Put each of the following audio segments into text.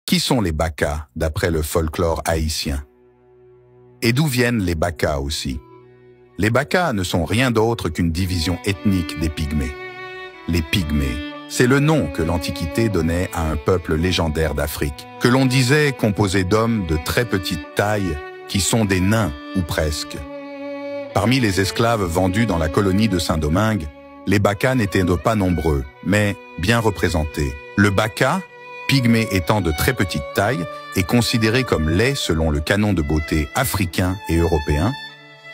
Qui sont les Bakas, d'après le folklore haïtien? Et d'où viennent les Bakas aussi? Les Bakas ne sont rien d'autre qu'une division ethnique des Pygmées. Les Pygmées, c'est le nom que l'Antiquité donnait à un peuple légendaire d'Afrique, que l'on disait composé d'hommes de très petite taille, qui sont des nains, ou presque. Parmi les esclaves vendus dans la colonie de Saint-Domingue, les Bakas n'étaient pas nombreux, mais bien représentés. Le Baka, pygmée étant de très petite taille, est considéré comme laid selon le canon de beauté africain et européen.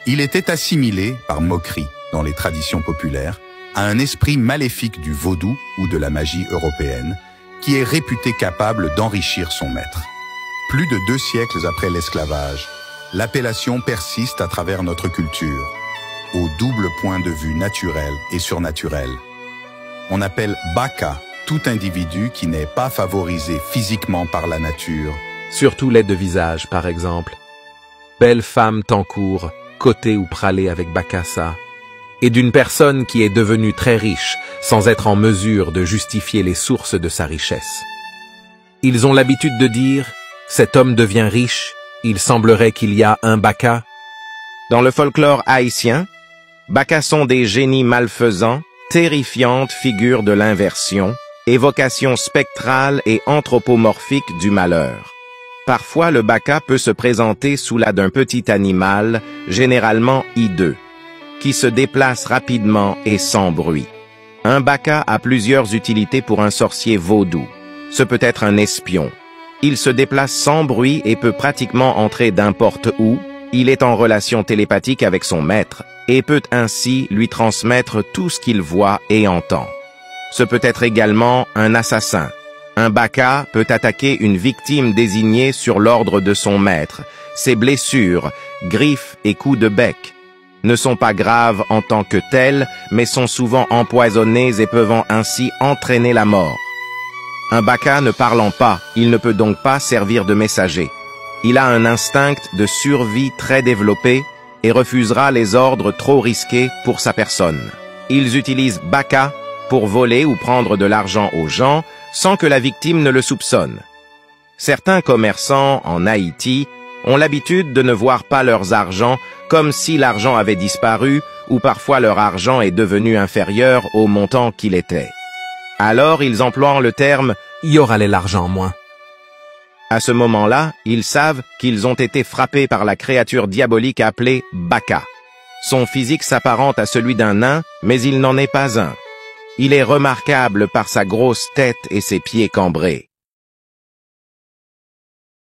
Il était assimilé, par moquerie dans les traditions populaires, à un esprit maléfique du vaudou ou de la magie européenne, qui est réputé capable d'enrichir son maître. Plus de 2 siècles après l'esclavage, l'appellation persiste à travers notre culture, au double point de vue naturel et surnaturel. On appelle Baka tout individu qui n'est pas favorisé physiquement par la nature. Surtout laid de visage, par exemple. Belle femme tancourt, côté ou pralée avec Bakassa, et d'une personne qui est devenue très riche, sans être en mesure de justifier les sources de sa richesse. Ils ont l'habitude de dire « cet homme devient riche, il semblerait qu'il y a un Baka ». Dans le folklore haïtien, Bakas sont des génies malfaisants, terrifiantes figures de l'inversion, évocation spectrale et anthropomorphique du malheur. Parfois, le Baka peut se présenter sous la d'un petit animal, généralement hideux, qui se déplace rapidement et sans bruit. Un Baka a plusieurs utilités pour un sorcier vaudou. Ce peut être un espion. Il se déplace sans bruit et peut pratiquement entrer n'importe où. Il est en relation télépathique avec son maître et peut ainsi lui transmettre tout ce qu'il voit et entend. Ce peut être également un assassin. Un Baka peut attaquer une victime désignée sur l'ordre de son maître. Ses blessures, griffes et coups de bec ne sont pas graves en tant que telles, mais sont souvent empoisonnées et peuvent ainsi entraîner la mort. Un Baka ne parlant pas, il ne peut donc pas servir de messager. Il a un instinct de survie très développé et refusera les ordres trop risqués pour sa personne. Ils utilisent Baka pour voler ou prendre de l'argent aux gens sans que la victime ne le soupçonne. Certains commerçants en Haïti ont l'habitude de ne voir pas leurs argents comme si l'argent avait disparu ou parfois leur argent est devenu inférieur au montant qu'il était. Alors ils emploient le terme « y aura l'argent en moins ». À ce moment-là, ils savent qu'ils ont été frappés par la créature diabolique appelée Baka. Son physique s'apparente à celui d'un nain, mais il n'en est pas un. Il est remarquable par sa grosse tête et ses pieds cambrés.